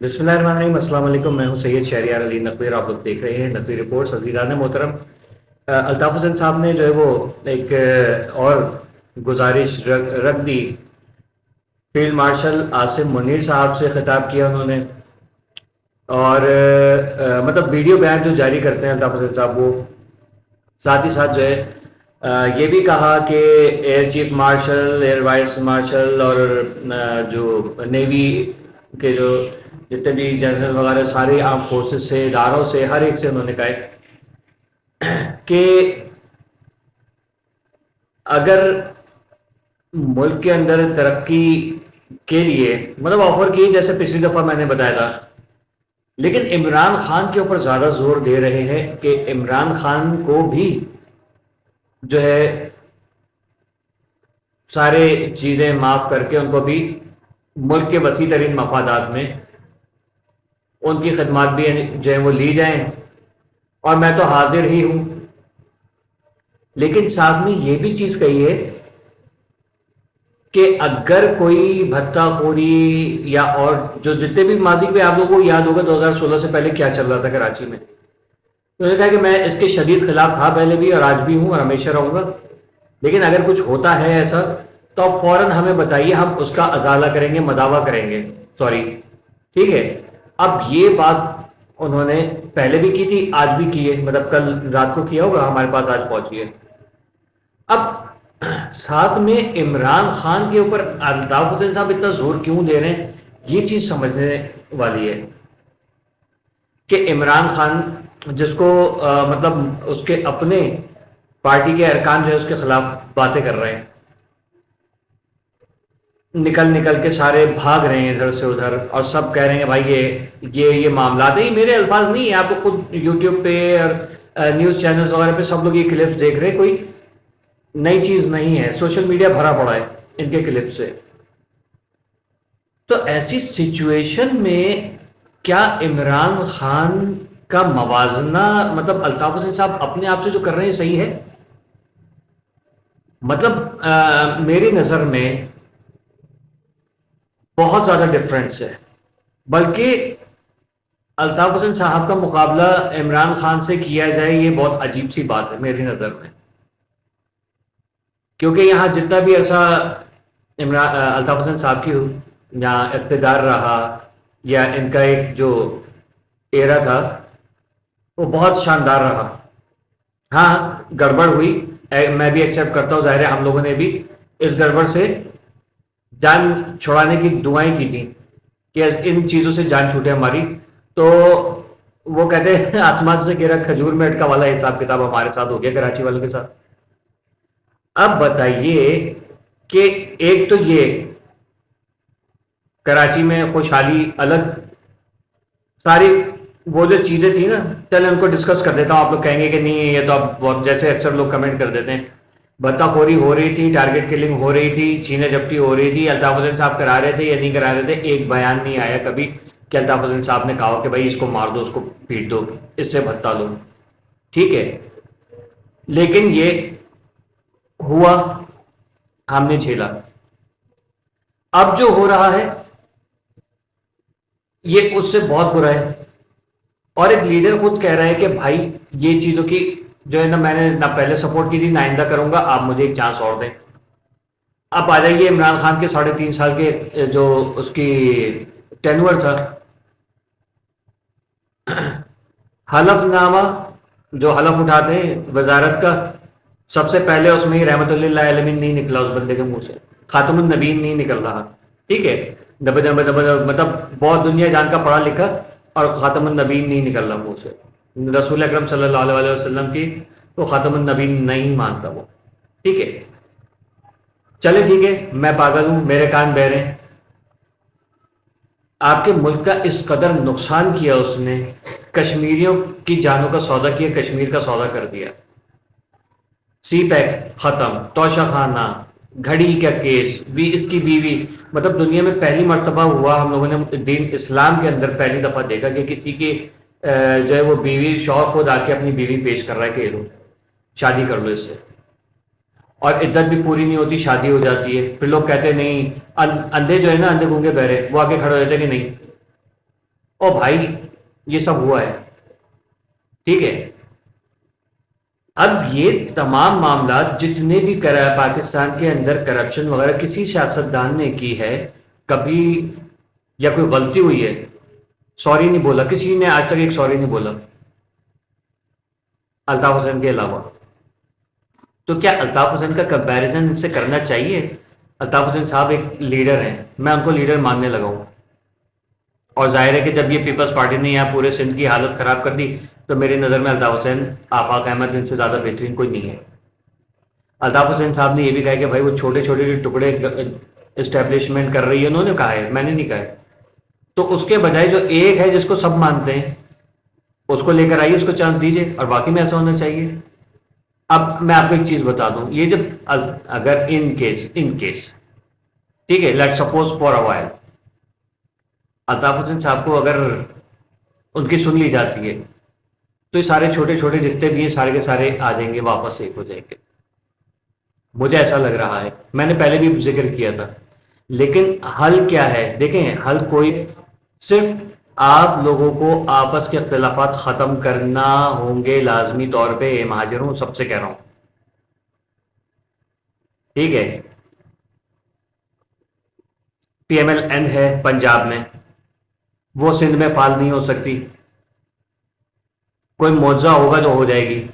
بسم اللہ الرحمن الرحیم، السلام علیکم۔ میں ہوں سید شہریار علی نقوی اور آپ لوگ دیکھ رہے ہیں نقوی رپورٹس۔ عزیزان محترم، الطاف حسین صاحب نے جو ہے وہ ایک اور گزارش رکھ دی۔ فیلڈ مارشل عاصم منیر صاحب سے خطاب کیا انہوں نے، اور مطلب ویڈیو بیان جو جاری کرتے ہیں الطاف حسین صاحب، وہ ساتھ ہی ساتھ جو ہے یہ بھی کہا کہ air chief marshal, air vice marshal اور جو نیوی کے جو جتنے بھی جنرل وغیرہ سارے آرم فورسز سے، اداروں سے، ہر ایک سے انہوں نے کہا کہ اگر ملک کے اندر ترقی کے لیے مطلب آفر کی، جیسے پچھلی دفعہ میں نے بتایا تھا، لیکن عمران خان کے اوپر زیادہ زور دے رہے ہیں کہ عمران خان کو بھی جو ہے سارے چیزیں معاف کر کے ان کو بھی ملک کے وسیع ترین مفادات میں ان کی خدمات بھی جو ہے وہ لی جائیں، اور میں تو حاضر ہی ہوں۔ لیکن ساتھ میں یہ بھی چیز کہی ہے کہ اگر کوئی بھتہ خوری یا اور جو جتنے بھی ماضی پہ آپ لوگوں کو یاد ہوگا 2016 سے پہلے کیا چل رہا تھا کراچی میں، تو نے کہا کہ میں اس کے شدید خلاف تھا پہلے بھی اور آج بھی ہوں اور ہمیشہ رہوں گا، لیکن اگر کچھ ہوتا ہے ایسا تو آپ فوراً ہمیں بتائیے، ہم اس کا ازالہ کریں گے، مداوع کریں گے، سوری، ٹھیک ہے۔ اب یہ بات انہوں نے پہلے بھی کی تھی، آج بھی کی ہے، مطلب کل رات کو کیا ہوگا، ہمارے پاس آج پہنچی ہے۔ اب ساتھ میں عمران خان کے اوپر الطاف حسین صاحب اتنا زور کیوں دے رہے ہیں، یہ چیز سمجھنے والی ہے کہ عمران خان جس کو مطلب اس کے اپنے پارٹی کے ارکان جو ہے اس کے خلاف باتیں کر رہے ہیں، نکل نکل کے سارے بھاگ رہے ہیں ادھر سے ادھر، اور سب کہہ رہے ہیں بھائی یہ معاملات ہیں، یہ میرے الفاظ نہیں ہیں، آپ کو خود یوٹیوب پہ اور نیوز چینلز وغیرہ پہ سب لوگ یہ کلپس دیکھ رہے ہیں، کوئی نئی چیز نہیں ہے، سوشل میڈیا بھرا پڑا ہے ان کے کلپ سے۔ تو ایسی سچویشن میں کیا عمران خان کا موازنہ مطلب الطاف حسین صاحب اپنے آپ سے جو کر رہے ہیں صحیح ہے؟ مطلب میری نظر میں بہت زیادہ ڈفرینس ہے، بلکہ الطاف حسین صاحب کا مقابلہ عمران خان سے کیا جائے یہ بہت عجیب سی بات ہے میری نظر میں، کیونکہ یہاں جتنا بھی عرصہ الطاف حسین صاحب کی یہاں اقتدار رہا یا ان کا ایک جو ایرا تھا وہ بہت شاندار رہا۔ ہاں گڑبڑ ہوئی، میں بھی ایکسیپٹ کرتا ہوں، ظاہر ہے ہم لوگوں نے بھی اس گڑبڑ سے جان چھڑانے کی دعائیں کی تھیں کہ ان چیزوں سے جان چھوٹے ہماری، تو وہ کہتے ہیں آسمان سے گرا کھجور میں اٹکا والا حساب کتاب ہمارے ساتھ ہو گیا کراچی والوں کے ساتھ۔ اب بتائیے کہ ایک تو یہ کراچی میں خوشحالی الگ، ساری وہ جو چیزیں تھیں نا، چلے ان کو ڈسکس کر دیتا ہوں، آپ لوگ کہیں گے کہ نہیں یہ تو اب بہت، جیسے اکثر لوگ کمنٹ کر دیتے ہیں، بھتہ خوری ہو رہی تھی، ٹارگٹ کلنگ ہو رہی تھی، چھینے جھپٹی ہو رہی تھی، الطاف حسین صاحب کرا رہے تھے یا نہیں کرا رہے تھے، ایک بیان نہیں آیا کبھی کہ الطاف حسین صاحب نے کہا کہ بھائی اس کو مار دو، اس کو پیٹ دو، اس سے بھتہ لو، ٹھیک ہے۔ لیکن یہ ہوا، ہم نے جھیلا۔ اب جو ہو رہا ہے یہ اس سے بہت برا ہے، اور ایک لیڈر خود کہہ رہا ہے کہ بھائی یہ چیزوں کی جو ہے نا میں نے نہ پہلے سپورٹ کی تھی نہ آئندہ کروں گا، آپ مجھے ایک چانس اور دیں۔ اب آ جائیے عمران خان کے 3.5 سال کے جو اس کی ٹینور تھا، حلف نامہ جو حلف اٹھاتے ہیں وزارت کا، سب سے پہلے اس میں ہی رحمت اللہ عالمین نہیں نکلا اس بندے کے منہ سے، خاتم النبیین نہیں نکل رہا، ٹھیک ہے، مطلب بہت دنیا جان کا پڑھا لکھا اور خاتم النبیین نہیں نکل رہا منہ سے، رسول اکرم صلی اللہ علیہ وسلم کی تو خاتم النبیین نہیں مانتا وہ، ٹھیک ہے۔ چلے ٹھیک ہے، میں پاگل ہوں، میرے کان بہرے ہیں، آپ کے ملک کا اس قدر نقصان کیا اس نے، کشمیریوں کی جانوں کا سودا کیا، کشمیر کا سودا کر دیا، سی پیک ختم، توشہ خانہ، گھڑی کا کیس بھی، اس کی بیوی، مطلب دنیا میں پہلی مرتبہ ہوا، ہم لوگوں نے دین اسلام کے اندر پہلی دفعہ دیکھا کہ کسی کے جو ہے وہ بیوی، شوہر خود آ کے اپنی بیوی پیش کر رہا ہے کہ لو شادی کر لو اس سے، اور عدت بھی پوری نہیں ہوتی شادی ہو جاتی ہے، پھر لوگ کہتے ہیں نہیں، اندھے جو ہے نا، اندھے گونگے بہرے، وہ آگے کھڑے ہو جاتے کہ نہیں او بھائی یہ سب ہوا ہے، ٹھیک ہے. اب یہ تمام معاملات جتنے بھی پاکستان کے اندر کرپشن وغیرہ کسی سیاستدان نے کی ہے کبھی، یا کوئی غلطی ہوئی ہے، سوری نہیں بولا کسی نے، آج تک ایک سوری نہیں بولا الطاف حسین کے علاوہ. تو کیا الطاف حسین کا کمپیریزن اس سے کرنا چاہیے؟ الطاف حسین صاحب ایک لیڈر ہیں، میں ان کو لیڈر ماننے لگا ہوں، اور ظاہر ہے کہ جب یہ پیپلز پارٹی نے یہاں پورے سندھ کی حالت خراب کر دی تو میری نظر میں الطاف حسین آفاق احمد ان سے زیادہ بہترین کوئی نہیں ہے. الطاف حسین صاحب نے یہ بھی کہا کہ بھائی وہ چھوٹے چھوٹے جو ٹکڑے اسٹیبلشمنٹ کر رہی ہے انہوں نے کہا ہے، میں نے نہیں کہا ہے. تو اس کے بجائے جو ایک ہے جس کو سب مانتے ہیں اس کو لے کر آئیے، اس کو چانس دیجیے، اور واقعی میں ایسا ہونا چاہیے. اب میں آپ کو ایک چیز بتا دوں، یہ جب اگر ان کیس ٹھیک ہے، let suppose for a while Altaf Hussain صاحب کو اگر ان کی سن لی جاتی ہے تو یہ سارے چھوٹے چھوٹے جتنے بھی ہیں سارے کے سارے آ جائیں گے، واپس ایک ہو جائیں گے. مجھے ایسا لگ رہا ہے، میں نے پہلے بھی ذکر کیا تھا. لیکن حل کیا ہے؟ دیکھیں حل کوئی، صرف آپ لوگوں کو آپس کے اختلافات ختم کرنا ہوں گے لازمی طور پہ. مہاجروں سب سے کہہ رہا ہوں، ٹھیک ہے. پی ایم ایل این ہے پنجاب میں، وہ سندھ میں فعال نہیں ہو سکتی. کوئی معجزہ ہوگا جو ہو جائے گی.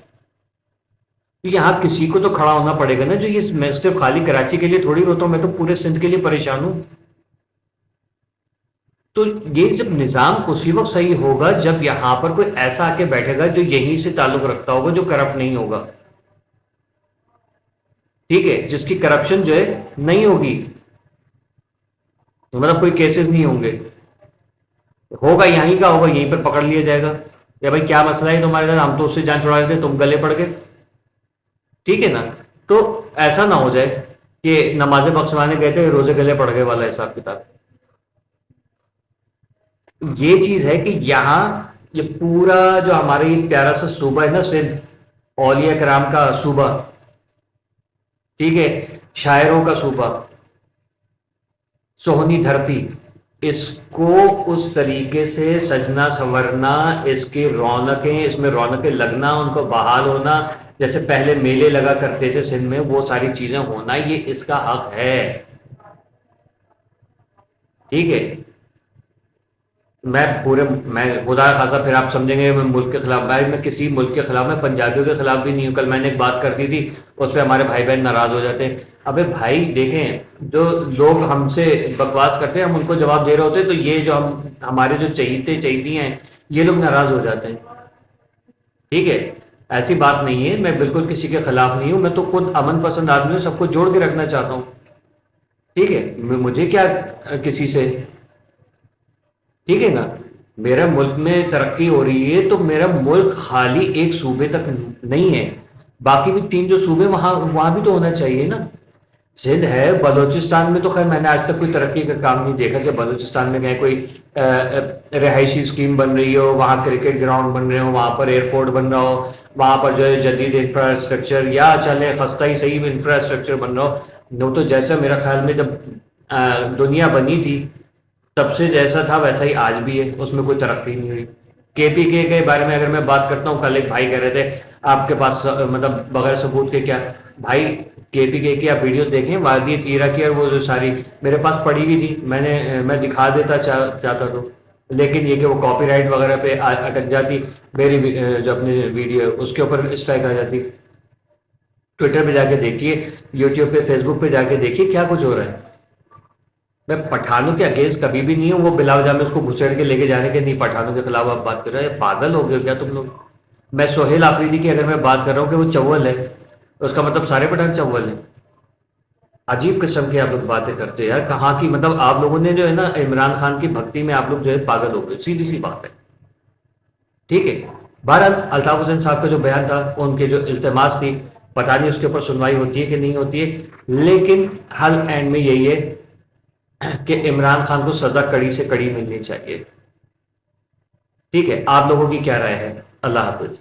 یہاں کسی کو تو کھڑا ہونا پڑے گا نا، جو یہ میں صرف خالی کراچی کے لیے تھوڑی روتا ہوں، میں تو پورے سندھ کے لیے پریشان ہوں. تو یہ جب نظام اسی وقت صحیح ہوگا جب یہاں پر کوئی ایسا آ کے بیٹھے گا جو یہیں سے تعلق رکھتا ہوگا، جو کرپٹ نہیں ہوگا، ٹھیک ہے، جس کی کرپشن جو ہے نہیں ہوگی، مطلب کوئی کیسز نہیں ہوں گے. ہوگا یہیں کا ہوگا، یہیں پر پکڑ لیا جائے گا، یا بھائی کیا مسئلہ ہے تمہارے ساتھ، ہم تو اس سے جان چھڑا رہے تھے، تم گلے پڑ گئے، ٹھیک ہے نا. تو ایسا نہ ہو جائے کہ نمازیں بخشوانے گئے تھے روزے گلے پڑ گئے والا حساب کتاب. یہ چیز ہے کہ یہاں یہ پورا جو ہمارا یہ پیارا سا صوبہ ہے نا سندھ، اولیاء کرام کا صوبہ، ٹھیک ہے، شاعروں کا صوبہ، سہنی دھرتی، اس کو اس طریقے سے سجنا سنورنا، اس کی رونقیں، اس میں رونقیں لگنا، ان کو بحال ہونا، جیسے پہلے میلے لگا کرتے تھے سندھ میں، وہ ساری چیزیں ہونا، یہ اس کا حق ہے، ٹھیک ہے. میں خدا خاصا پھر آپ سمجھیں گے میں ملک کے خلاف، میں کسی ملک کے خلاف، میں پنجابیوں کے خلاف بھی نہیں ہوں. کل میں نے ایک بات کر دی تھی، اس پہ ہمارے بھائی بہن ناراض ہو جاتے ہیں. ابے بھائی دیکھیں، جو لوگ ہم سے بکواس کرتے ہیں ہم ان کو جواب دے رہے ہوتے ہیں، تو یہ جو ہمارے جو چہیتے ہیں یہ لوگ ناراض ہو جاتے ہیں، ٹھیک ہے. ایسی بات نہیں ہے، میں بالکل کسی کے خلاف نہیں ہوں، میں تو خود امن پسند آدمی ہوں، سب کو جوڑ کے رکھنا چاہتا ہوں، ٹھیک ہے. مجھے کیا کسی سے، ٹھیک ہے نا. میرا ملک میں ترقی ہو رہی ہے تو میرا ملک خالی ایک صوبے تک نہیں ہے، باقی بھی 3 جو صوبے وہاں بھی تو ہونا چاہیے نا. سندھ ہے، بلوچستان میں تو خیر میں نے آج تک کوئی ترقی کا کام نہیں دیکھا کہ بلوچستان میں کہیں کوئی رہائشی اسکیم بن رہی ہو، وہاں کرکٹ گراؤنڈ بن رہے ہو، وہاں پر ایئرپورٹ بن رہا ہو، وہاں پر جو ہے جدید انفراسٹرکچر یا چلے خستہ ہی صحیح انفراسٹرکچر بن رہا ہو. نو تو جیسا میرا خیال میں جب دنیا بنی تھی تب سے جیسا تھا ویسا ہی آج بھی ہے، اس میں کوئی ترقی نہیں ہوئی. کے پی کے بارے میں اگر میں بات کرتا ہوں، کل ایک بھائی کہہ رہے تھے آپ کے پاس مطلب بغیر ثبوت کے کیا، بھائی کے پی کے آپ ویڈیوز دیکھیں، وادی تیرا کی، اور وہ جو ساری میرے پاس پڑی ہوئی تھی، میں دکھا دیتا چاہتا تو، لیکن یہ کہ وہ کاپی رائٹ وغیرہ پہ اٹک جاتی، میری جو اپنی ویڈیو ہے اس کے اوپر اسٹرائک آ جاتی. ٹویٹر پہ جا کے دیکھیے، یوٹیوب پہ، فیس بک پہ جا کے دیکھیے کیا کچھ ہو رہا ہے. میں پٹھانوں کے اگینسٹ کبھی بھی نہیں ہوں، وہ بلا وجہ میں اس کو گھسیڑ کے لے کے جانے کے، نہیں پٹھانوں کے خلاف آپ بات کر رہے ہیں، پاگل ہو گئے کیا تم لوگ. میں سہیل آفریدی کی اگر میں بات کر رہا ہوں کہ وہ چول ہے، اس کا مطلب سارے پٹھان چول ہیں. عجیب قسم کی آپ لوگ باتیں کرتے ہیں یار، کہاں کی مطلب آپ لوگوں نے جو ہے نا عمران خان کی بھکتی میں آپ لوگ جو ہے پاگل ہو گئے، سیدھی سی بات ہے، ٹھیک ہے. بہرحال الطاف حسین صاحب کا جو بیان تھا، ان کے جو التماس تھی، پتہ نہیں اس کے اوپر سنوائی ہوتی ہے کہ نہیں ہوتی ہے، لیکن حل اینڈ میں یہی ہے کہ عمران خان کو سزا کڑی سے کڑی ملنی چاہیے، ٹھیک ہے. آپ لوگوں کی کیا رائے ہے؟ اللہ حافظ.